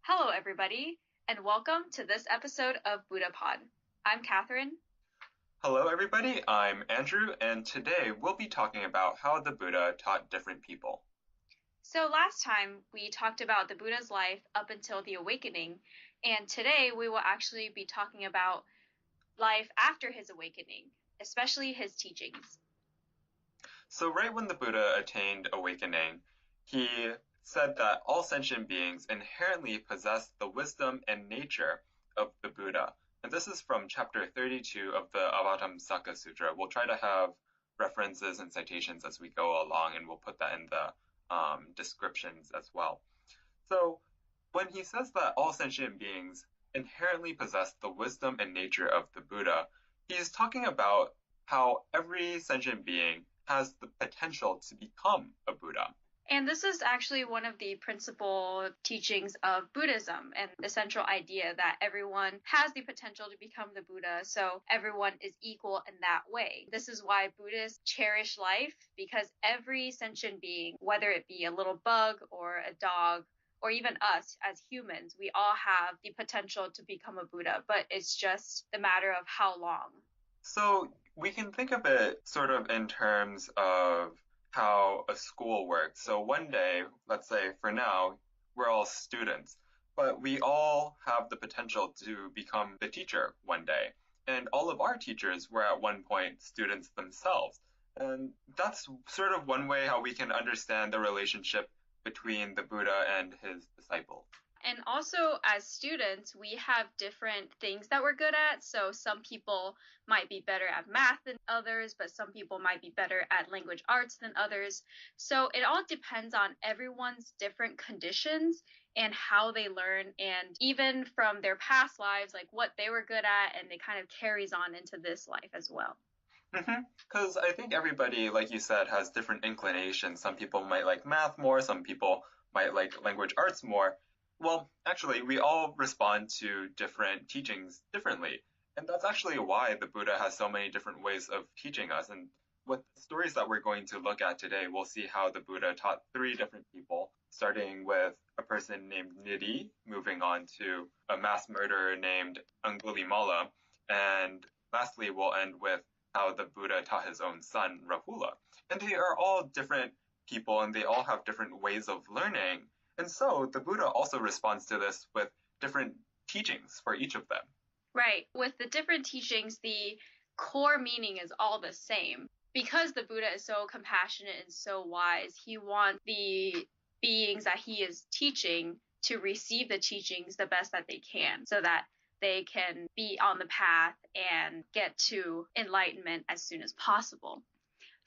Hello, everybody, and welcome to this episode of BuddhaPod. I'm Catherine. Hello, everybody. I'm Andrew, and today we'll be talking about how the Buddha taught different people. So, last time we talked about the Buddha's life up until the awakening, and today we will actually be talking about life after his awakening, especially his teachings. So, right when the Buddha attained awakening, he said that all sentient beings inherently possess the wisdom and nature of the Buddha. And this is from chapter 32 of the Avatamsaka Sutra. We'll try to have references and citations as we go along, and we'll put that in the descriptions as well. So, when he says that all sentient beings inherently possess the wisdom and nature of the Buddha, he's talking about how every sentient being has the potential to become a Buddha. And this is actually one of the principal teachings of Buddhism and the central idea that everyone has the potential to become the Buddha, so everyone is equal in that way. This is why Buddhists cherish life, because every sentient being, whether it be a little bug or a dog, or even us as humans, we all have the potential to become a Buddha, but it's just the matter of how long. So we can think of it sort of in terms of how a school works. So one day, let's say for now, we're all students, but we all have the potential to become the teacher one day. And all of our teachers were at one point students themselves. And that's sort of one way how we can understand the relationship between the Buddha and his disciples. And also, as students, we have different things that we're good at. So some people might be better at math than others, but some people might be better at language arts than others. So it all depends on everyone's different conditions and how they learn, and even from their past lives, like what they were good at, and it kind of carries on into this life as well. Because I think everybody, like you said, has different inclinations. Some people might like math more, some people might like language arts more. Well, actually, we all respond to different teachings differently. And that's actually why the Buddha has so many different ways of teaching us. And with the stories that we're going to look at today, we'll see how the Buddha taught three different people, starting with a person named Nidhi, moving on to a mass murderer named Angulimala, and lastly, we'll end with how the Buddha taught his own son, Rahula. And they are all different people and they all have different ways of learning. And so the Buddha also responds to this with different teachings for each of them. Right. With the different teachings, the core meaning is all the same. Because the Buddha is so compassionate and so wise, he wants the beings that he is teaching to receive the teachings the best that they can, so that they can be on the path and get to enlightenment as soon as possible.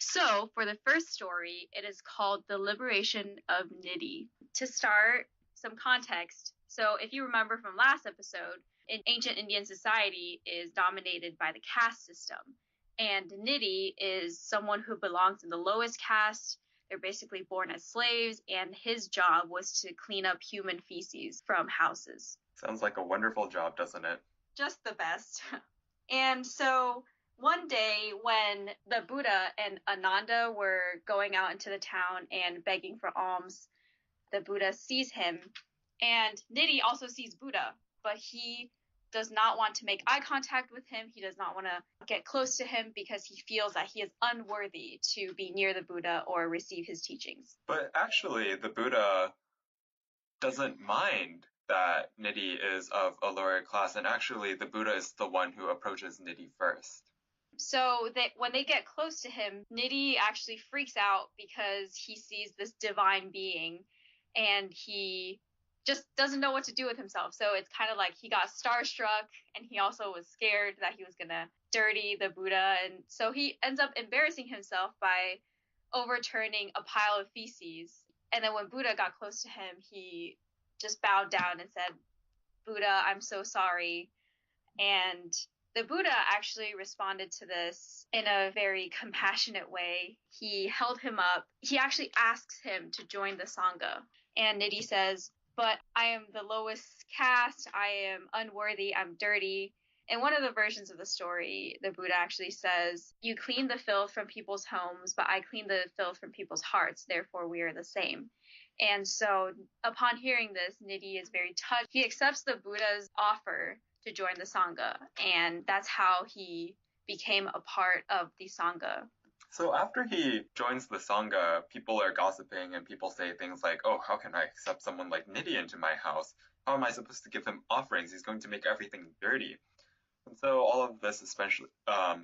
So, for the first story, it is called The Liberation of Nidhi. To start, some context. So, if you remember from last episode, in ancient Indian society is dominated by the caste system. And Nidhi is someone who belongs in the lowest caste. They're basically born as slaves, and his job was to clean up human feces from houses. Sounds like a wonderful job, doesn't it? Just the best. And so one day when the Buddha and Ananda were going out into the town and begging for alms, the Buddha sees him, and Nidhi also sees Buddha, but he does not want to make eye contact with him. He does not want to get close to him because he feels that he is unworthy to be near the Buddha or receive his teachings. But actually, the Buddha doesn't mind that Nidhi is of a lower class, and actually the Buddha is the one who approaches Nidhi first. So when they get close to him, Nidhi actually freaks out because he sees this divine being, and he just doesn't know what to do with himself. So it's kind of like he got starstruck, and he also was scared that he was going to dirty the Buddha. And so he ends up embarrassing himself by overturning a pile of feces. And then when Buddha got close to him, he just bowed down and said, "Buddha, I'm so sorry." And the Buddha actually responded to this in a very compassionate way. He held him up. He actually asks him to join the Sangha. And Nidhi says, "But I am the lowest caste. I am unworthy. I'm dirty." In one of the versions of the story, the Buddha actually says, "You clean the filth from people's homes, but I clean the filth from people's hearts. Therefore, we are the same." And so upon hearing this, Nidhi is very touched. He accepts the Buddha's offer to join the Sangha, and that's how he became a part of the Sangha. So after he joins the Sangha, people are gossiping and people say things like, oh, how can I accept someone like Nidhi into my house? How am I supposed to give him offerings? He's going to make everything dirty. And so all of this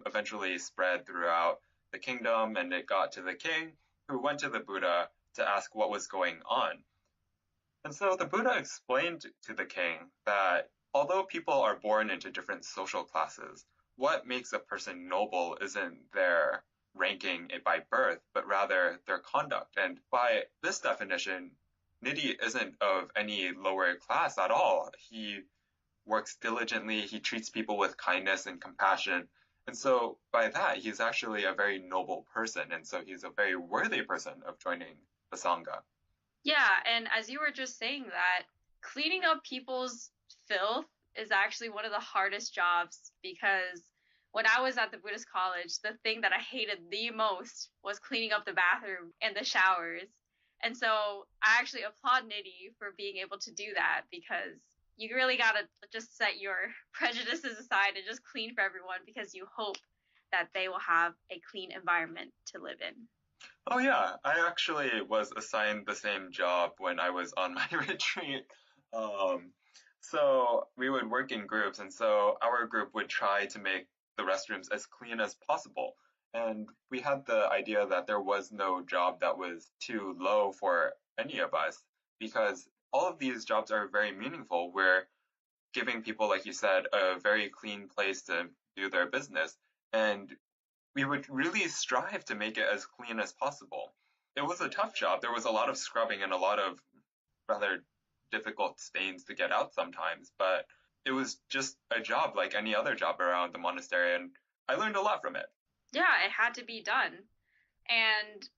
eventually spread throughout the kingdom, and it got to the king, who went to the Buddha to ask what was going on. And so the Buddha explained to the king that although people are born into different social classes, what makes a person noble isn't their ranking by birth, but rather their conduct. And by this definition, Nidhi isn't of any lower class at all. He works diligently, he treats people with kindness and compassion. And so by that, he's actually a very noble person. And so he's a very worthy person of joining the Sangha. Yeah, and as you were just saying that, cleaning up people's filth is actually one of the hardest jobs, because when I was at the Buddhist college, the thing that I hated the most was cleaning up the bathroom and the showers. And so I actually applaud Nidhi for being able to do that, because you really got to just set your prejudices aside and just clean for everyone, because you hope that they will have a clean environment to live in. Oh yeah, I actually was assigned the same job when I was on my retreat. So we would work in groups, and so our group would try to make the restrooms as clean as possible. And we had the idea that there was no job that was too low for any of us, because all of these jobs are very meaningful. We're giving people, like you said, a very clean place to do their business. And we would really strive to make it as clean as possible. It was a tough job. There was a lot of scrubbing and a lot of rather difficult stains to get out sometimes, but it was just a job like any other job around the monastery, and I learned a lot from it. Yeah, it had to be done. And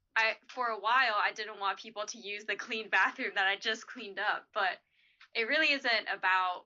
for a while, I didn't want people to use the clean bathroom that I just cleaned up, but it really isn't about,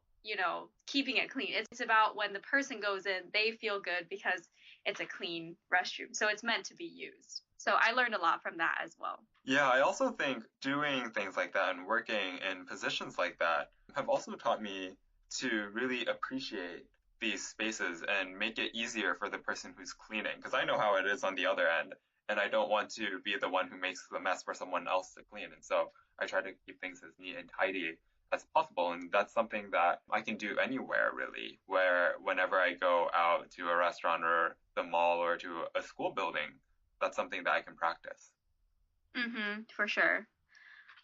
keeping it clean. It's about when the person goes in, they feel good because it's a clean restroom. So it's meant to be used. So I learned a lot from that as well. Yeah, I also think doing things like that and working in positions like that have also taught me to really appreciate these spaces and make it easier for the person who's cleaning, because I know how it is on the other end, and I don't want to be the one who makes the mess for someone else to clean. And so I try to keep things as neat and tidy as possible. And that's something that I can do anywhere, really, where whenever I go out to a restaurant or the mall or to a school building, that's something that I can practice. For sure.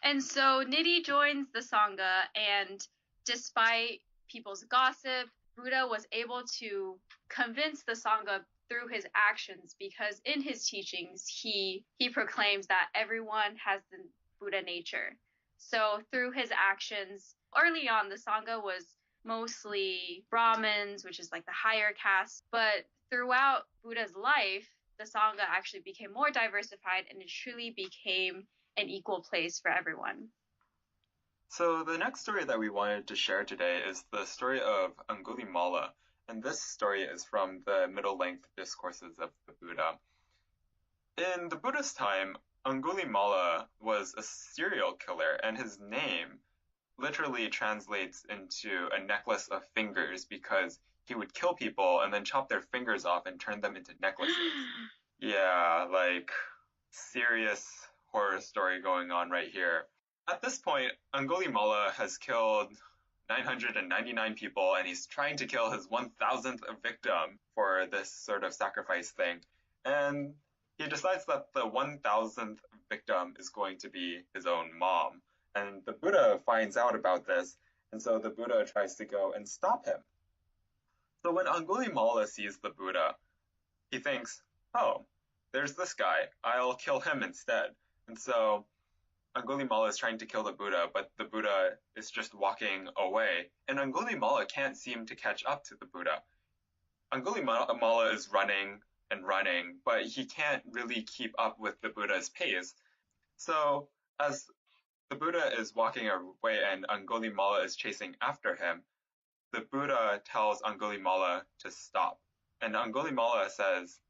And so Nidhi joins the Sangha, and despite people's gossip, Buddha was able to convince the Sangha through his actions, because in his teachings, he proclaims that everyone has the Buddha nature. So through his actions, early on, the Sangha was mostly Brahmins, which is like the higher caste, but throughout Buddha's life, the Sangha actually became more diversified, and it truly became an equal place for everyone. So the next story that we wanted to share today is the story of Angulimala, and this story is from the middle-length discourses of the Buddha. In the Buddha's time, Angulimala was a serial killer, and his name literally translates into a necklace of fingers, because he would kill people and then chop their fingers off and turn them into necklaces. Yeah, like serious horror story going on right here. At this point, Angulimala has killed 999 people, and he's trying to kill his 1000th victim for this sort of sacrifice thing. And he decides that the 1000th victim is going to be his own mom. And the Buddha finds out about this, and so the Buddha tries to go and stop him. So when Angulimala sees the Buddha, he thinks, oh, there's this guy, I'll kill him instead. And so Angulimala is trying to kill the Buddha, but the Buddha is just walking away, and Angulimala can't seem to catch up to the Buddha. Angulimala is running and running, but he can't really keep up with the Buddha's pace. So as the Buddha is walking away and Angulimala is chasing after him, the Buddha tells Angulimala to stop. And Angulimala says,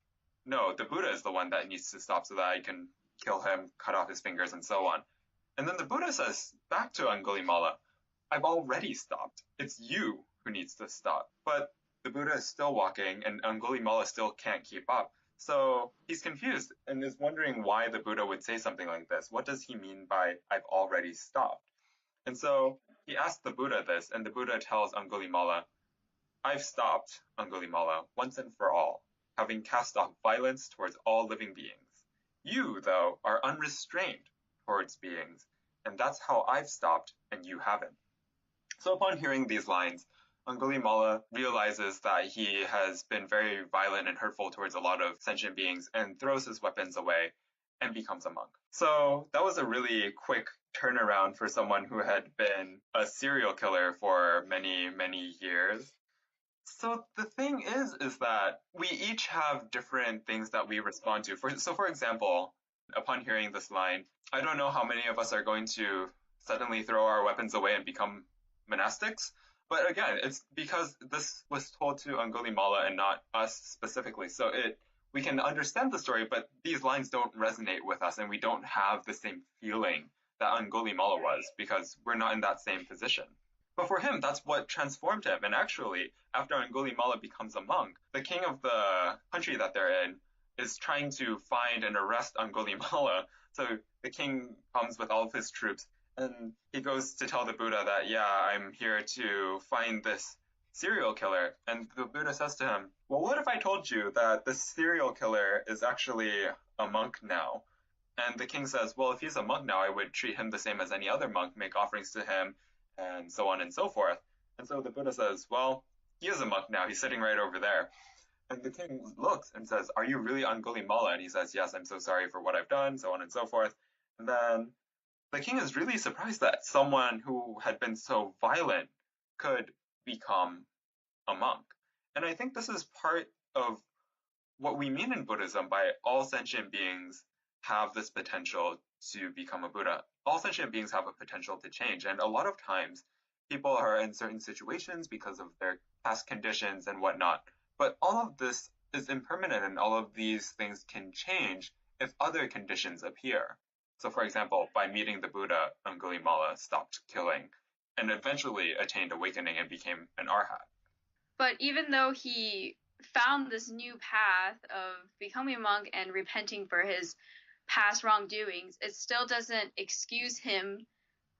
no, the Buddha is the one that needs to stop so that I can kill him, cut off his fingers, and so on. And then the Buddha says back to Angulimala, I've already stopped. It's you who needs to stop. But the Buddha is still walking and Angulimala still can't keep up. So he's confused and is wondering why the Buddha would say something like this. What does he mean by I've already stopped? And so he asks the Buddha this, and the Buddha tells Angulimala, I've stopped, Angulimala, once and for all, having cast off violence towards all living beings. You, though, are unrestrained towards beings, and that's how I've stopped and you haven't. So upon hearing these lines, Angulimala realizes that he has been very violent and hurtful towards a lot of sentient beings and throws his weapons away and becomes a monk. So that was a really quick turnaround for someone who had been a serial killer for many, many years. So the thing is that we each have different things that we respond to. For example, upon hearing this line, I don't know how many of us are going to suddenly throw our weapons away and become monastics. But again, it's because this was told to Angulimala and not us specifically. So we can understand the story, but these lines don't resonate with us and we don't have the same feeling that Angulimala was because we're not in that same position. But for him, that's what transformed him. And actually, after Angulimala becomes a monk, the king of the country that they're in is trying to find and arrest Angulimala. So the king comes with all of his troops and he goes to tell the Buddha that, yeah, I'm here to find this serial killer. And the Buddha says to him, well, what if I told you that this serial killer is actually a monk now? And the king says, well, if he's a monk now, I would treat him the same as any other monk, make offerings to him, and so on and so forth. And so the Buddha says, well, he is a monk now. He's sitting right over there. And the king looks and says, are you really Angulimala? And he says, yes, I'm so sorry for what I've done, so on and so forth. And then the king is really surprised that someone who had been so violent could become a monk. And I think this is part of what we mean in Buddhism by all sentient beings have this potential to become a Buddha. All sentient beings have a potential to change. And a lot of times people are in certain situations because of their past conditions and whatnot. But all of this is impermanent and all of these things can change if other conditions appear. So for example, by meeting the Buddha, Angulimala stopped killing and eventually attained awakening and became an arhat. But even though he found this new path of becoming a monk and repenting for his past wrongdoings, it still doesn't excuse him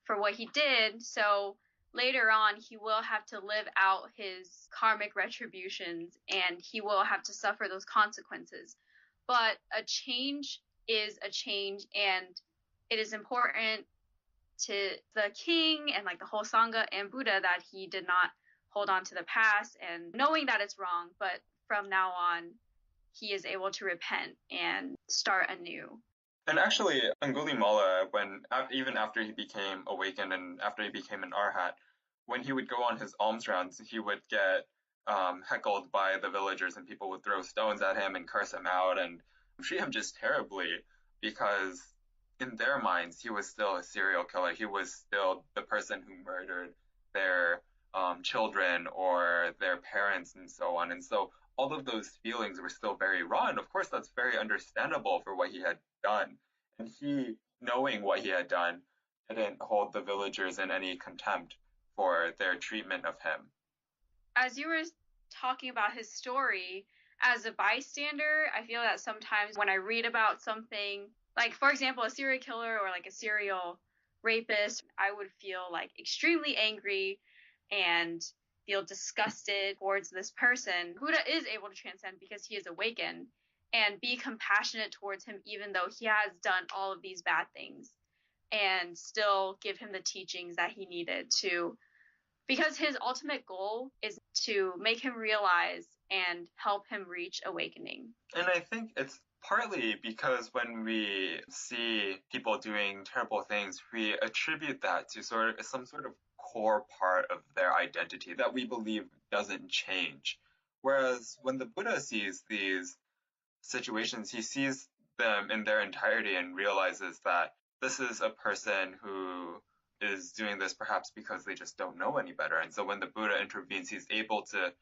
for what he did. So later on, he will have to live out his karmic retributions and he will have to suffer those consequences. But a change is a change, and it is important to the king and like the whole Sangha and Buddha that he did not hold on to the past and knowing that it's wrong, but from now on, he is able to repent and start anew. And actually, Angulimala, even after he became awakened and after he became an arhat, when he would go on his alms rounds, he would get heckled by the villagers and people would throw stones at him and curse him out and treat him just terribly because in their minds, he was still a serial killer. He was still the person who murdered their children or their parents and so on. And so all of those feelings were still very raw. And of course, that's very understandable for what he had done. And he, knowing what he had done, didn't hold the villagers in any contempt for their treatment of him. As you were talking about his story, as a bystander, I feel that sometimes when I read about something, like, for example, a serial killer or like a serial rapist, I would feel like extremely angry and feel disgusted towards this person. Buddha is able to transcend because he is awakened and be compassionate towards him even though he has done all of these bad things and still give him the teachings that he needed to, because his ultimate goal is to make him realize and help him reach awakening. And I think it's partly because when we see people doing terrible things, we attribute that to some sort of core part of their identity that we believe doesn't change. Whereas when the Buddha sees these situations, he sees them in their entirety and realizes that this is a person who is doing this perhaps because they just don't know any better. And so when the Buddha intervenes, he's able to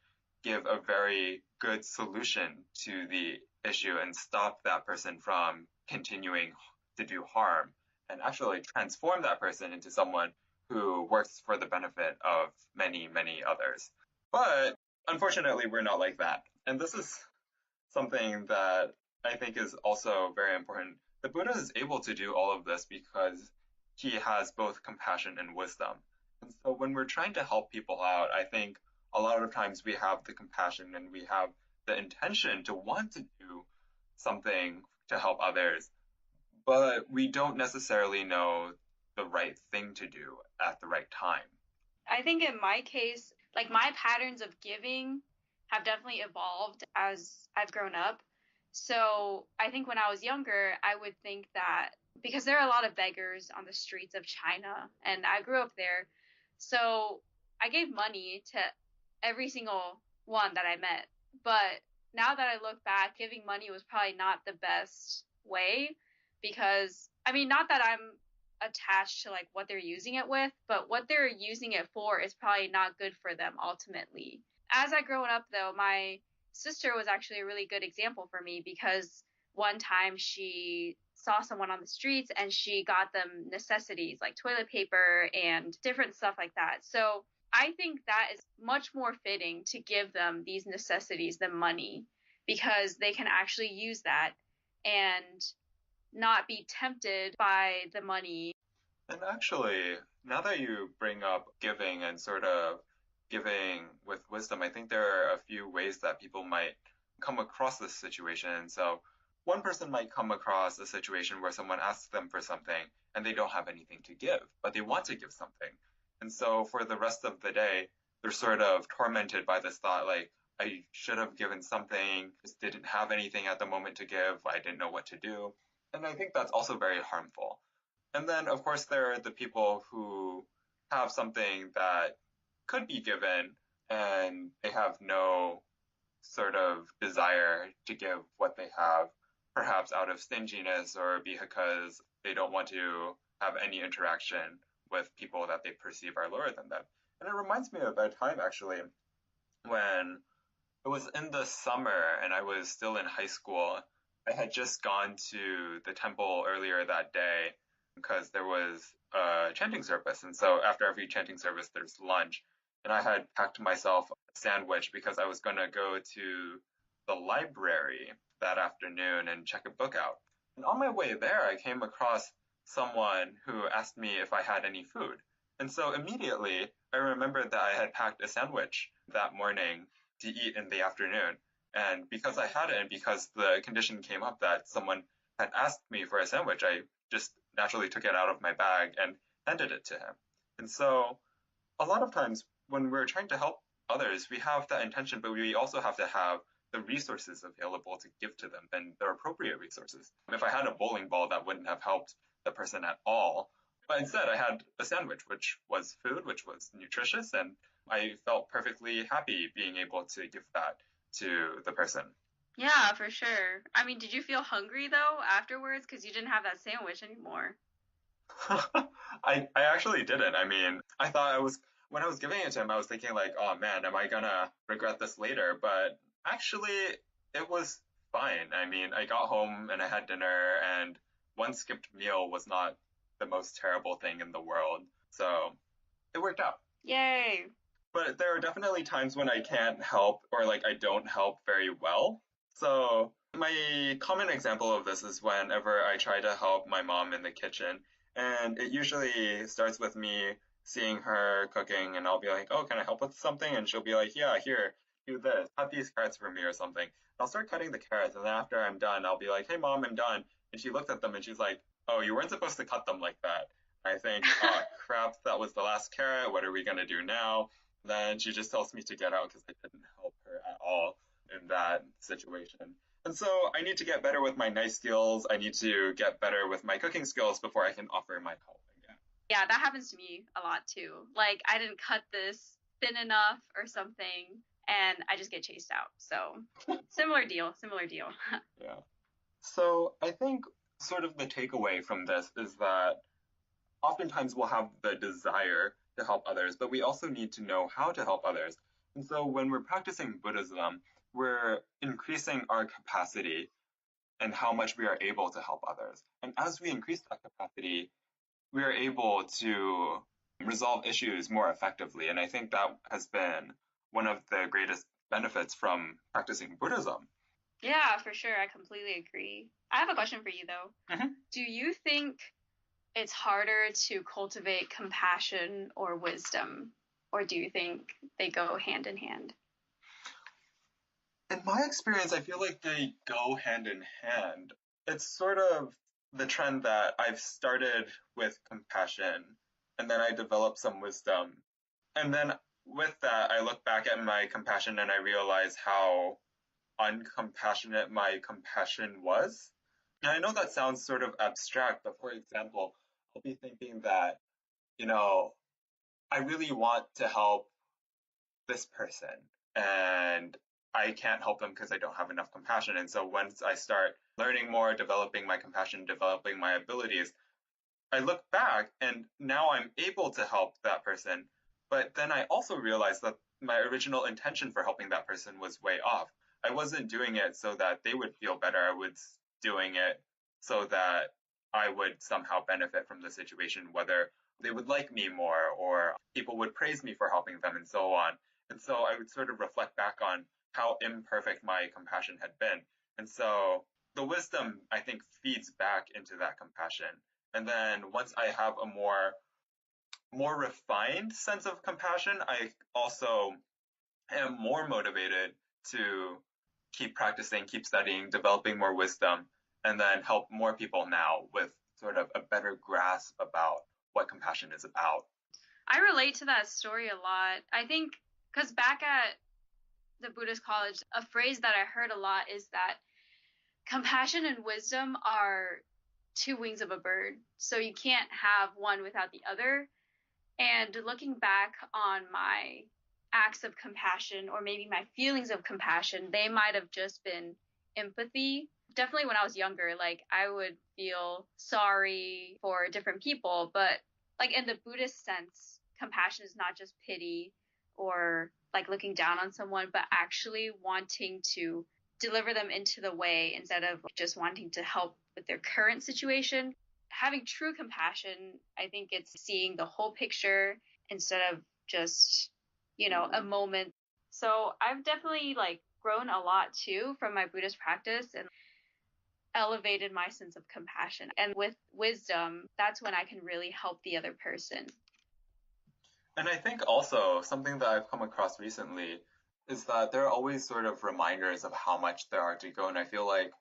give a very good solution to the issue and stop that person from continuing to do harm. and actually transform that person into someone who works for the benefit of many, many others. But unfortunately, we're not like that. And this is something that I think is also very important. The Buddha is able to do all of this because he has both compassion and wisdom. And so when we're trying to help people out, I think a lot of times we have the compassion and we have the intention to want to do something to help others, but we don't necessarily know the right thing to do at the right time. I think in my case, like my patterns of giving have definitely evolved as I've grown up. So I think when I was younger, I would think that because there are a lot of beggars on the streets of China, and I grew up there. So I gave money to every single one that I met. But now that I look back, giving money was probably not the best way because, I mean, not that I'm attached to like what they're using it with, but what they're using it for is probably not good for them ultimately. As I grow up though, my sister was actually a really good example for me because one time she saw someone on the streets and she got them necessities like toilet paper and different stuff like that. So I think that is much more fitting to give them these necessities than money because they can actually use that and not be tempted by the money. And actually, now that you bring up giving and sort of giving with wisdom, I think there are a few ways that people might come across this situation. So one person might come across a situation where someone asks them for something and they don't have anything to give, but they want to give something. And so for the rest of the day, they're sort of tormented by this thought like, I should have given something, just didn't have anything at the moment to give, I didn't know what to do. And I think that's also very harmful. And then, of course, there are the people who have something that could be given and they have no sort of desire to give what they have, perhaps out of stinginess or because they don't want to have any interaction with people that they perceive are lower than them. And it reminds me of a time actually when it was in the summer and I was still in high school. I had just gone to the temple earlier that day because there was a chanting service. And so after every chanting service, there's lunch. And I had packed myself a sandwich because I was going to go to the library that afternoon and check a book out. And on my way there, I came across someone who asked me if I had any food. And so immediately, I remembered that I had packed a sandwich that morning to eat in the afternoon. And because I had it, and because the condition came up that someone had asked me for a sandwich, I just naturally took it out of my bag and handed it to him. And so a lot of times when we're trying to help others, we have that intention, but we also have to have the resources available to give to them and the appropriate resources. If I had a bowling ball, that wouldn't have helped the person at all. But instead, I had a sandwich, which was food, which was nutritious, and I felt perfectly happy being able to give that to the person. Yeah, for sure. I mean, did you feel hungry though afterwards because you didn't have that sandwich anymore? I actually didn't. I mean, I thought when I was giving it to him, I was thinking like, oh man, am I gonna regret this later? But actually, it was fine. I mean, I got home and I had dinner, and one skipped meal was not the most terrible thing in the world. So it worked out. Yay. But there are definitely times when I can't help or like I don't help very well. So my common example of this is whenever I try to help my mom in the kitchen, and it usually starts with me seeing her cooking, and I'll be like, "Oh, can I help with something?" And she'll be like, "Yeah, here, do this, cut these carrots for me or something." And I'll start cutting the carrots, and then after I'm done, I'll be like, "Hey, mom, I'm done." And she looks at them and she's like, "Oh, you weren't supposed to cut them like that." I think, "Oh crap, that was the last carrot. What are we gonna do now?" Then she just tells me to get out because I didn't help her at all in that situation. And so I need to get better with my knife skills. I need to get better with my cooking skills before I can offer my help again. Yeah, that happens to me a lot too. Like, I didn't cut this thin enough or something, and I just get chased out. So, similar deal, similar deal. Yeah. So I think sort of the takeaway from this is that oftentimes we'll have the desire to help others, but we also need to know how to help others. And so when we're practicing Buddhism, we're increasing our capacity and how much we are able to help others. And as we increase that capacity, we are able to resolve issues more effectively. And I think that has been one of the greatest benefits from practicing Buddhism. Yeah, for sure. I completely agree. I have a question for you, though. Mm-hmm. Do you think it's harder to cultivate compassion or wisdom? Or do you think they go hand in hand? In my experience, I feel like they go hand in hand. It's sort of the trend that I've started with compassion, and then I develop some wisdom. And then with that, I look back at my compassion and I realize how uncompassionate my compassion was. And I know that sounds sort of abstract, but for example, I'll be thinking that, you know, I really want to help this person and I can't help them because I don't have enough compassion. And so once I start learning more, developing my compassion, developing my abilities, I look back and now I'm able to help that person. But then I also realize that my original intention for helping that person was way off. I wasn't doing it so that they would feel better. I was doing it so that I would somehow benefit from the situation, whether they would like me more or people would praise me for helping them and so on. And so I would sort of reflect back on how imperfect my compassion had been. And so the wisdom, I think, feeds back into that compassion. And then once I have a more refined sense of compassion, I also am more motivated to keep practicing, keep studying, developing more wisdom, and then help more people now with sort of a better grasp about what compassion is about. I relate to that story a lot. I think because back at the Buddhist college, a phrase that I heard a lot is that compassion and wisdom are two wings of a bird. So you can't have one without the other. And looking back on my acts of compassion or maybe my feelings of compassion, they might have just been empathy. Definitely when I was younger, like I would feel sorry for different people, but like in the Buddhist sense, compassion is not just pity or like looking down on someone, but actually wanting to deliver them into the way instead of just wanting to help with their current situation. Having true compassion, I think it's seeing the whole picture instead of just, a moment. So I've definitely like grown a lot too from my Buddhist practice and elevated my sense of compassion. And with wisdom, that's when I can really help the other person. And I think also something that I've come across recently is that there are always sort of reminders of how much there are to go. And I feel like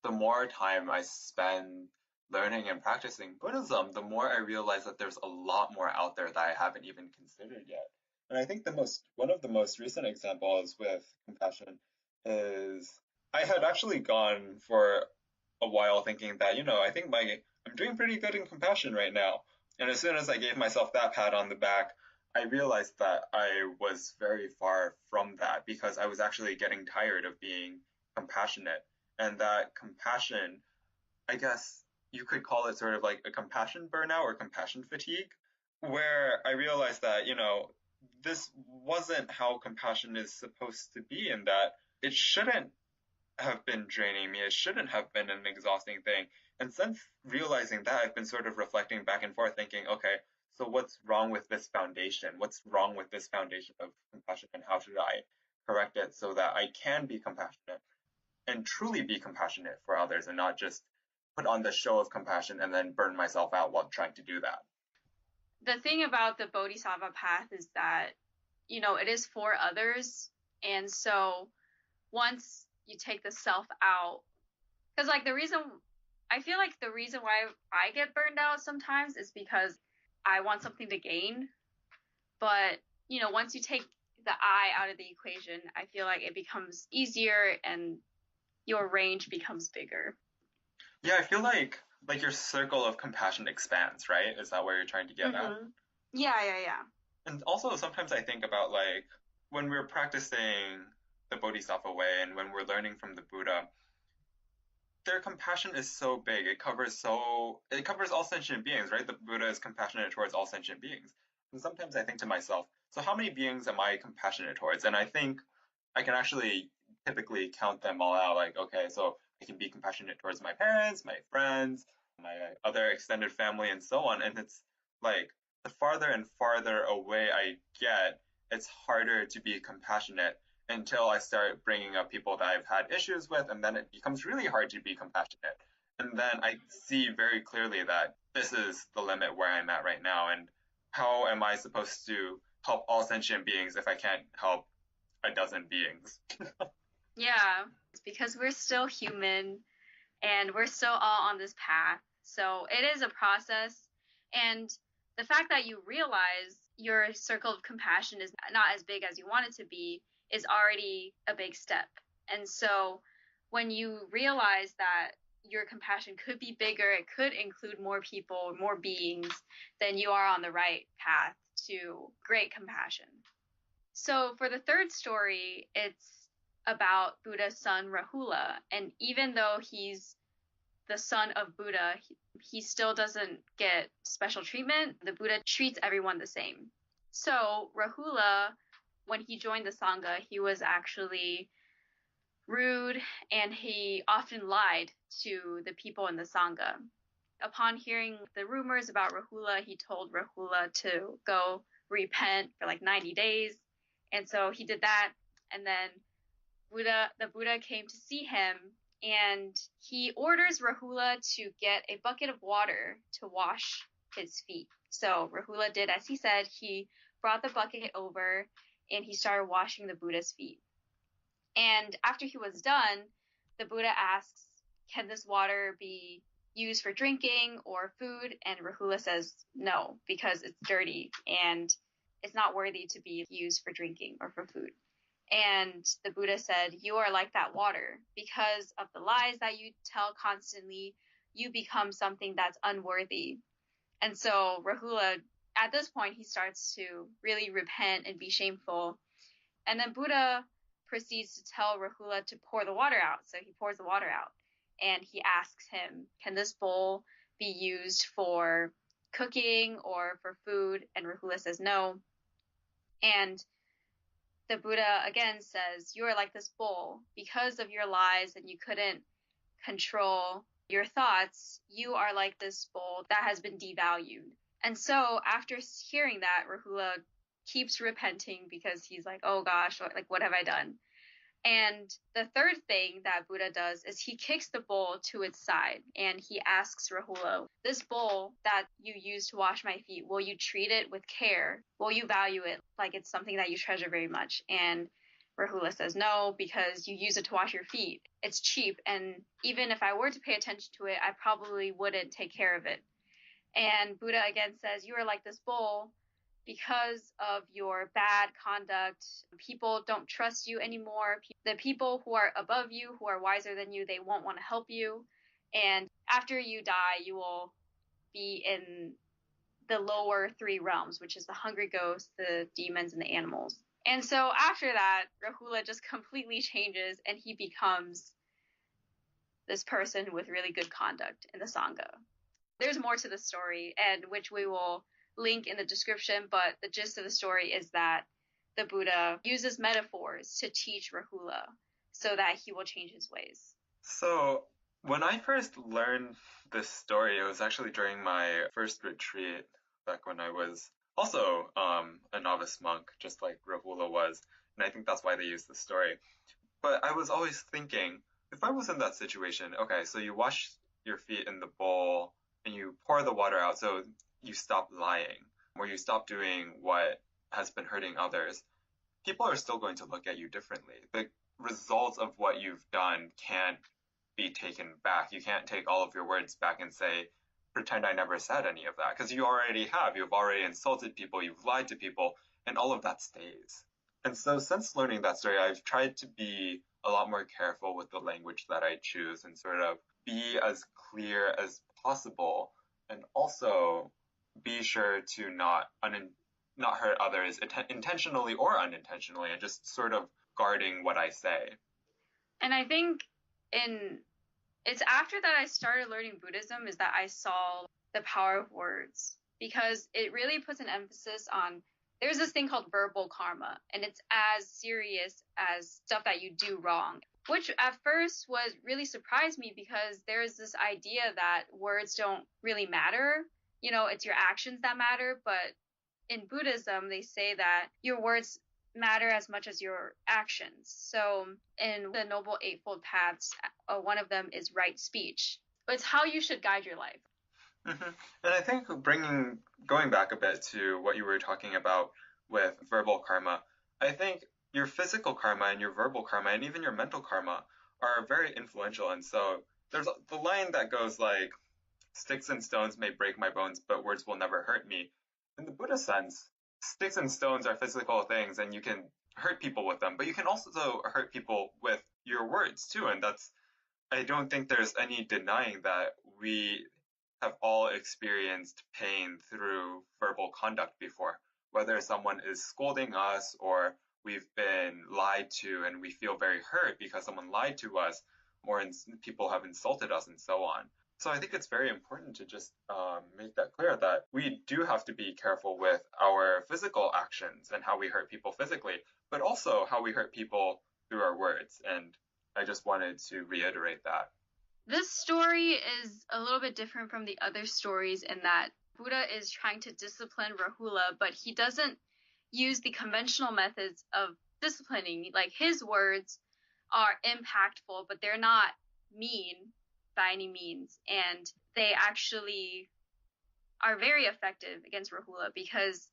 the more time I spend learning and practicing Buddhism, the more I realize that there's a lot more out there that I haven't even considered yet. And I think one of the most recent examples with compassion is I had actually gone for a while thinking that, I think I'm doing pretty good in compassion right now. And as soon as I gave myself that pat on the back, I realized that I was very far from that because I was actually getting tired of being compassionate. And that compassion, I guess you could call it sort of like a compassion burnout or compassion fatigue, where I realized that, this wasn't how compassion is supposed to be, in that it shouldn't have been draining me. It shouldn't have been an exhausting thing. And since realizing that, I've been sort of reflecting back and forth, thinking, okay, so what's wrong with this foundation? What's wrong with this foundation of compassion, and how should I correct it so that I can be compassionate and truly be compassionate for others and not just put on the show of compassion and then burn myself out while trying to do that. The thing about the Bodhisattva path is that, it is for others. And so once you take the self out, because like I feel like the reason why I get burned out sometimes is because I want something to gain. But, once you take the I out of the equation, I feel like it becomes easier and your range becomes bigger. Yeah, I feel like your circle of compassion expands, right? Is that where you're trying to get at? Yeah. And also sometimes I think about like when we're practicing the Bodhisattva way and when we're learning from the Buddha, their compassion is so big. It covers all sentient beings, right? The Buddha is compassionate towards all sentient beings. And sometimes I think to myself, so how many beings am I compassionate towards? And I think I can actually typically count them all out. Like, okay, so I I can be compassionate towards my parents, my friends, my other extended family, and so on. And it's like the farther and farther away I get, it's harder to be compassionate until I start bringing up people that I've had issues with, and then it becomes really hard to be compassionate. And then I see very clearly that this is the limit where I'm at right now, and how am I supposed to help all sentient beings if I can't help a dozen beings? Yeah, it's because we're still human and we're still all on this path. So it is a process. And the fact that you realize your circle of compassion is not as big as you want it to be is already a big step. And so when you realize that your compassion could be bigger, it could include more people, more beings, then you are on the right path to great compassion. So for the third story, it's about Buddha's son Rahula. And even though he's the son of Buddha, he still doesn't get special treatment. The Buddha treats everyone the same. So Rahula, when he joined the Sangha, he was actually rude and he often lied to the people in the Sangha. Upon hearing the rumors about Rahula, he told Rahula to go repent for like 90 days. And so he did that. And then the Buddha came to see him, and he orders Rahula to get a bucket of water to wash his feet. So Rahula did as he said. He brought the bucket over and he started washing the Buddha's feet. And after he was done, the Buddha asks, can this water be used for drinking or food? And Rahula says no, because it's dirty and it's not worthy to be used for drinking or for food. And the Buddha said, you are like that water. Because of the lies that you tell constantly, you become something that's unworthy. And so Rahula, at this point, he starts to really repent and be shameful. And then Buddha proceeds to tell Rahula to pour the water out. So he pours the water out. And he asks him, can this bowl be used for cooking or for food? And Rahula says no. And the Buddha again says, you are like this bowl. Because of your lies and you couldn't control your thoughts, you are like this bowl that has been devalued. And so after hearing that, Rahula keeps repenting because he's like, oh gosh, what have I done? And the third thing that Buddha does is he kicks the bowl to its side and he asks Rahula, this bowl that you use to wash my feet, will you treat it with care? Will you value it like it's something that you treasure very much? And Rahula says no, because you use it to wash your feet. It's cheap, and even if I were to pay attention to it, I probably wouldn't take care of it. And Buddha again says, you are like this bowl. Because of your bad conduct, people don't trust you anymore. The people who are above you, who are wiser than you, they won't want to help you. And after you die, you will be in the lower three realms, which is the hungry ghosts, the demons, and the animals. And so after that, Rahula just completely changes and he becomes this person with really good conduct in the Sangha. There's more to the story, and which we will link in the description, but the gist of the story is that the Buddha uses metaphors to teach Rahula so that he will change his ways. So when I first learned this story, it was actually during my first retreat back when I was also a novice monk, just like Rahula was, and I think that's why they used the story. But I was always thinking, if I was in that situation, okay, so you wash your feet in the bowl and you pour the water out, so you stop lying, or you stop doing what has been hurting others, people are still going to look at you differently. The results of what you've done can't be taken back. You can't take all of your words back and say, pretend I never said any of that, because you already have. You've already insulted people, you've lied to people, and all of that stays. And so since learning that story, I've tried to be a lot more careful with the language that I choose and sort of be as clear as possible, and also be sure to not hurt others intentionally or unintentionally, and just sort of guarding what I say. And I think it's after that I started learning Buddhism is that I saw the power of words, because it really puts an emphasis on, there's this thing called verbal karma, and it's as serious as stuff that you do wrong. which at first really surprised me because there's this idea that words don't really matter. It's your actions that matter, but in Buddhism, they say that your words matter as much as your actions. So in the Noble Eightfold Paths, one of them is right speech. It's how you should guide your life. Mm-hmm. And I think going back a bit to what you were talking about with verbal karma, I think your physical karma and your verbal karma and even your mental karma are very influential. And so there's the line that goes like, sticks and stones may break my bones, but words will never hurt me. In the Buddha sense, sticks and stones are physical things and you can hurt people with them, but you can also hurt people with your words too. And I don't think there's any denying that we have all experienced pain through verbal conduct before, whether someone is scolding us or we've been lied to and we feel very hurt because someone lied to us, or people have insulted us and so on. So I think it's very important to just make that clear that we do have to be careful with our physical actions and how we hurt people physically, but also how we hurt people through our words. And I just wanted to reiterate that. This story is a little bit different from the other stories in that Buddha is trying to discipline Rahula, but he doesn't use the conventional methods of disciplining. Like, his words are impactful, but they're not mean by any means. And they actually are very effective against Rahula because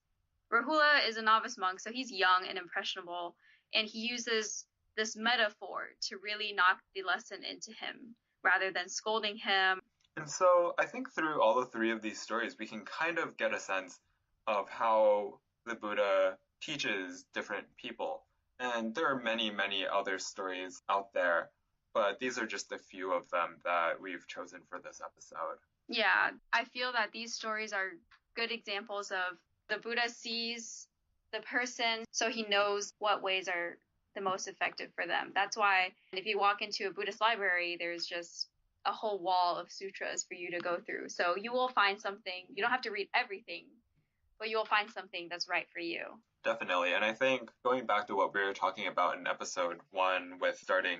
Rahula is a novice monk, so he's young and impressionable, and he uses this metaphor to really knock the lesson into him rather than scolding him. And so I think through all the three of these stories, we can kind of get a sense of how the Buddha teaches different people. And there are many, many other stories out there, but these are just a few of them that we've chosen for this episode. Yeah, I feel that these stories are good examples of the Buddha sees the person, so he knows what ways are the most effective for them. That's why if you walk into a Buddhist library, there's just a whole wall of sutras for you to go through. So you will find something. You don't have to read everything, but you will find something that's right for you. Definitely. And I think going back to what we were talking about in episode 1 with starting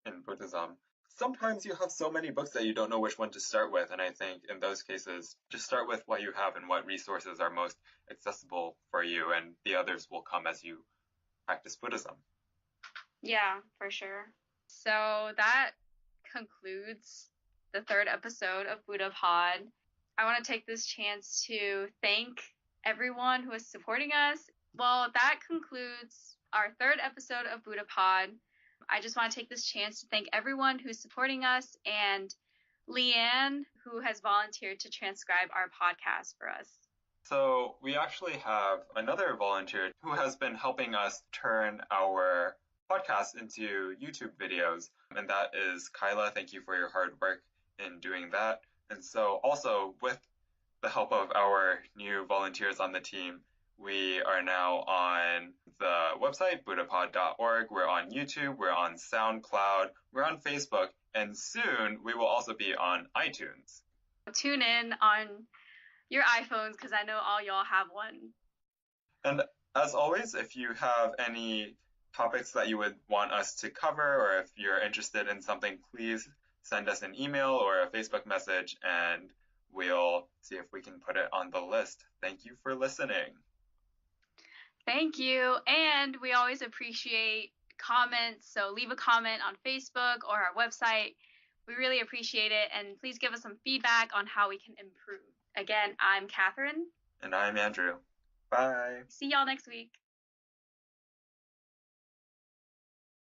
in Buddhism, sometimes you have so many books that you don't know which one to start with. And I think in those cases, just start with what you have and what resources are most accessible for you, and the others will come as you practice Buddhism. Yeah, for sure. So that concludes the 3rd episode of BuddhaPod. I want to take this chance to thank everyone who is supporting us. Well, that concludes our 3rd episode of BuddhaPod. I just want to take this chance to thank everyone who's supporting us and Leanne, who has volunteered to transcribe our podcast for us. So we actually have another volunteer who has been helping us turn our podcast into YouTube videos, and that is Kyla. Thank you for your hard work in doing that. And so also with the help of our new volunteers on the team, we are now on the website, BuddhaPod.org. We're on YouTube, we're on SoundCloud, we're on Facebook, and soon we will also be on iTunes. Tune in on your iPhones because I know all y'all have one. And as always, if you have any topics that you would want us to cover, or if you're interested in something, please send us an email or a Facebook message and we'll see if we can put it on the list. Thank you for listening. Thank you. And we always appreciate comments. So leave a comment on Facebook or our website. We really appreciate it. And please give us some feedback on how we can improve. Again, I'm Catherine. And I'm Andrew. Bye. See y'all next week.